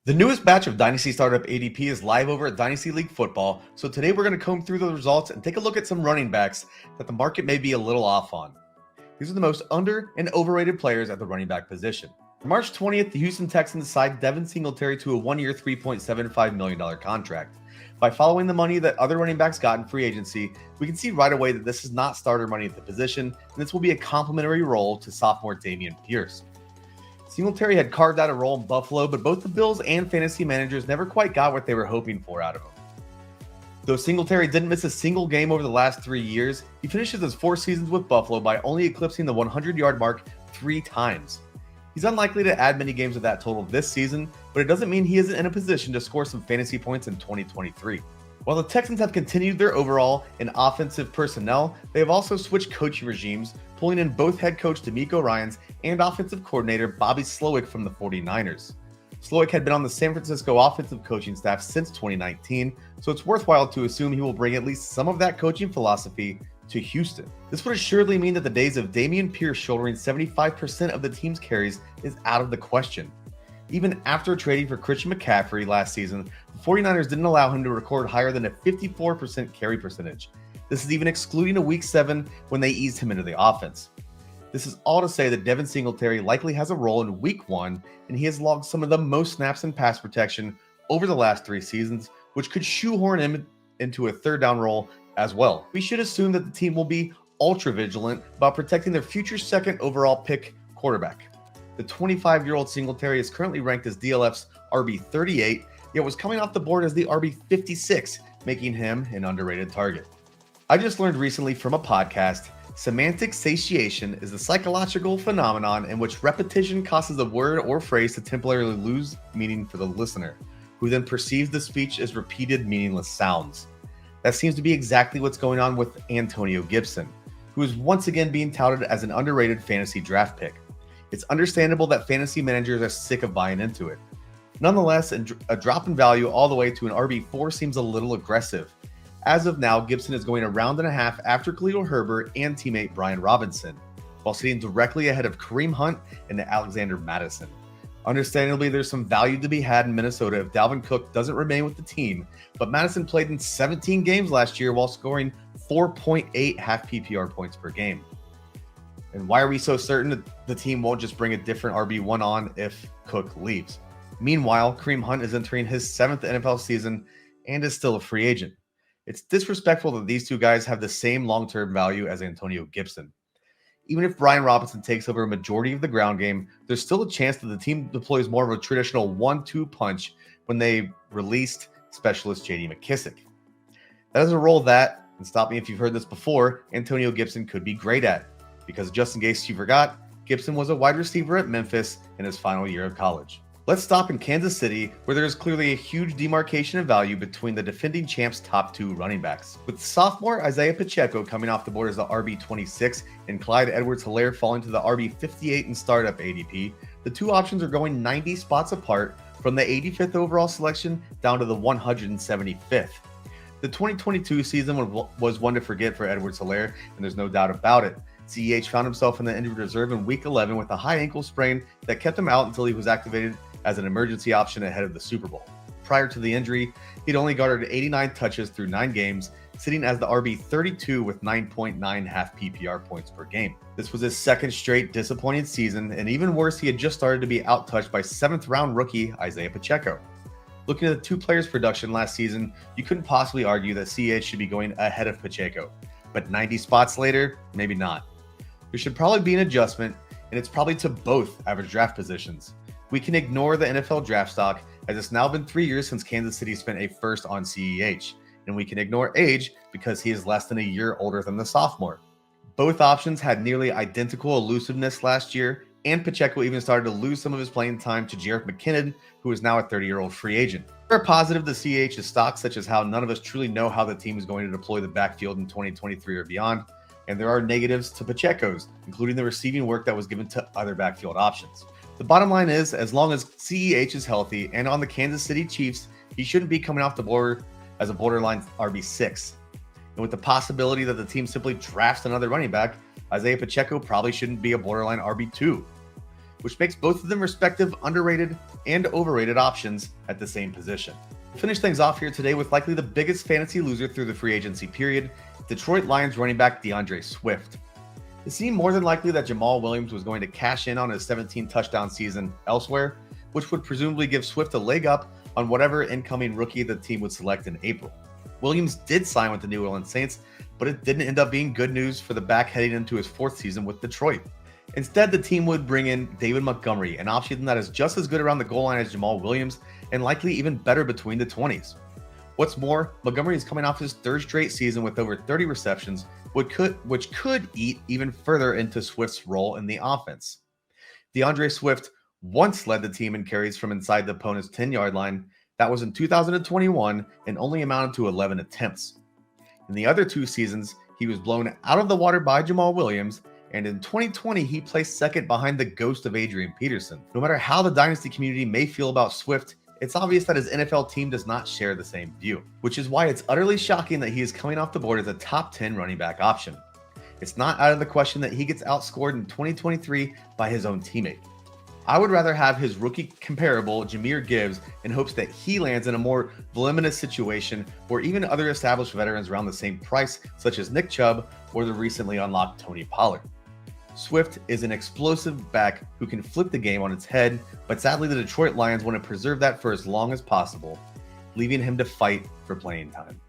The newest batch of Dynasty Startup ADP is live over at Dynasty League Football, so today we're going to comb through the results and take a look at some running backs that the market may be a little off on. These are the most under and overrated players at the running back position. On March 20th, the Houston Texans signed Devin Singletary to a one-year $3.75 million contract. By following the money that other running backs got in free agency, we can see right away that this is not starter money at the position, and this will be a complementary role to sophomore Dameon Pierce. Singletary had carved out a role in Buffalo, but both the Bills and fantasy managers never quite got what they were hoping for out of him. Though Singletary didn't miss a single game over the last 3 years, he finishes his 4 seasons with Buffalo by only eclipsing the 100-yard mark 3 times. He's unlikely to add many games of that total this season, but it doesn't mean he isn't in a position to score some fantasy points in 2023. While the Texans have continued their overall and offensive personnel, they have also switched coaching regimes, pulling in both head coach DeMeco Ryans and offensive coordinator Bobby Slowick from the 49ers. Slowick had been on the San Francisco offensive coaching staff since 2019, so it's worthwhile to assume he will bring at least some of that coaching philosophy to Houston. This would assuredly mean that the days of Dameon Pierce shouldering 75% of the team's carries is out of the question. Even after trading for Christian McCaffrey last season, the 49ers didn't allow him to record higher than a 54% carry percentage. This is even excluding a Week 7 when they eased him into the offense. This is all to say that Devin Singletary likely has a role in Week 1, and he has logged some of the most snaps in pass protection over the last 3 seasons, which could shoehorn him into a third down role as well. We should assume that the team will be ultra vigilant about protecting their future second overall pick quarterback. The 25-year-old Singletary is currently ranked as DLF's RB38, yet was coming off the board as the RB56, making him an underrated target. I just learned recently from a podcast, semantic satiation is the psychological phenomenon in which repetition causes a word or phrase to temporarily lose meaning for the listener, who then perceives the speech as repeated meaningless sounds. That seems to be exactly what's going on with Antonio Gibson, who is once again being touted as an underrated fantasy draft pick. It's understandable that fantasy managers are sick of buying into it. Nonetheless, a drop in value all the way to an RB4 seems a little aggressive. As of now, Gibson is going a round and a half after Khalil Herbert and teammate Brian Robinson, while sitting directly ahead of Kareem Hunt and Alexander Mattison. Understandably, there's some value to be had in Minnesota if Dalvin Cook doesn't remain with the team, but Mattison played in 17 games last year while scoring 4.8 half PPR points per game. And why are we so certain that the team won't just bring a different RB1 on if Cook leaves? Meanwhile, Kareem Hunt is entering his 7th NFL season and is still a free agent. It's disrespectful that these two guys have the same long-term value as Antonio Gibson. Even if Brian Robinson takes over a majority of the ground game, there's still a chance that the team deploys more of a traditional 1-2 punch when they released specialist J.D. McKissic. That is a role that, and stop me if you've heard this before, Antonio Gibson could be great at. Because just in case you forgot, Gibson was a wide receiver at Memphis in his final year of college. Let's stop in Kansas City, where there is clearly a huge demarcation of value between the defending champ's top 2 running backs. With sophomore Isiah Pacheco coming off the board as the RB26 and Clyde Edwards-Helaire falling to the RB58 in startup ADP, the two options are going 90 spots apart from the 85th overall selection down to the 175th. The 2022 season was one to forget for Edwards-Helaire, and there's no doubt about it. CEH found himself in the injured reserve in Week 11 with a high ankle sprain that kept him out until he was activated as an emergency option ahead of the Super Bowl. Prior to the injury, he'd only garnered 89 touches through 9 games, sitting as the RB32 with 9.9 half PPR points per game. This was his second straight disappointing season, and even worse, he had just started to be out-touched by 7th-round rookie Isiah Pacheco. Looking at the two players' production last season, you couldn't possibly argue that CEH should be going ahead of Pacheco. But 90 spots later, maybe not. There should probably be an adjustment, and it's probably to both average draft positions. We can ignore the NFL draft stock, as it's now been 3 years since Kansas City spent a first on CEH, and we can ignore age because he is less than a year older than the sophomore. Both options had nearly identical elusiveness last year, and Pacheco even started to lose some of his playing time to Jerick McKinnon, who is now a 30-year-old free agent. There are positive to CEH's stock, such as how none of us truly know how the team is going to deploy the backfield in 2023 or beyond, and there are negatives to Pacheco's, including the receiving work that was given to other backfield options. The bottom line is, as long as CEH is healthy and on the Kansas City Chiefs, he shouldn't be coming off the board as a borderline RB6. And with the possibility that the team simply drafts another running back, Isiah Pacheco probably shouldn't be a borderline RB2. which makes both of them respective underrated and overrated options at the same position. We'll finish things off here today with likely the biggest fantasy loser through the free agency period, Detroit Lions running back DAndre Swift. It seemed more than likely that Jamal Williams was going to cash in on his 17 touchdown season elsewhere, which would presumably give Swift a leg up on whatever incoming rookie the team would select in April. Williams did sign with the New Orleans Saints, but it didn't end up being good news for the back heading into his fourth season with Detroit. Instead, the team would bring in David Montgomery, an option that is just as good around the goal line as Jamal Williams and likely even better between the 20s. What's more, Montgomery is coming off his third straight season with over 30 receptions, which could eat even further into Swift's role in the offense. DAndre Swift once led the team in carries from inside the opponent's 10-yard line. That was in 2021 and only amounted to 11 attempts. In the other 2 seasons, he was blown out of the water by Jamal Williams, and in 2020, he placed second behind the ghost of Adrian Peterson. No matter how the Dynasty community may feel about Swift, it's obvious that his NFL team does not share the same view, which is why it's utterly shocking that he is coming off the board as a top 10 running back option. It's not out of the question that he gets outscored in 2023 by his own teammate. I would rather have his rookie comparable, Jahmyr Gibbs, in hopes that he lands in a more voluminous situation, or even other established veterans around the same price, such as Nick Chubb or the recently unlocked Tony Pollard. Swift is an explosive back who can flip the game on its head, but sadly the Detroit Lions want to preserve that for as long as possible, leaving him to fight for playing time.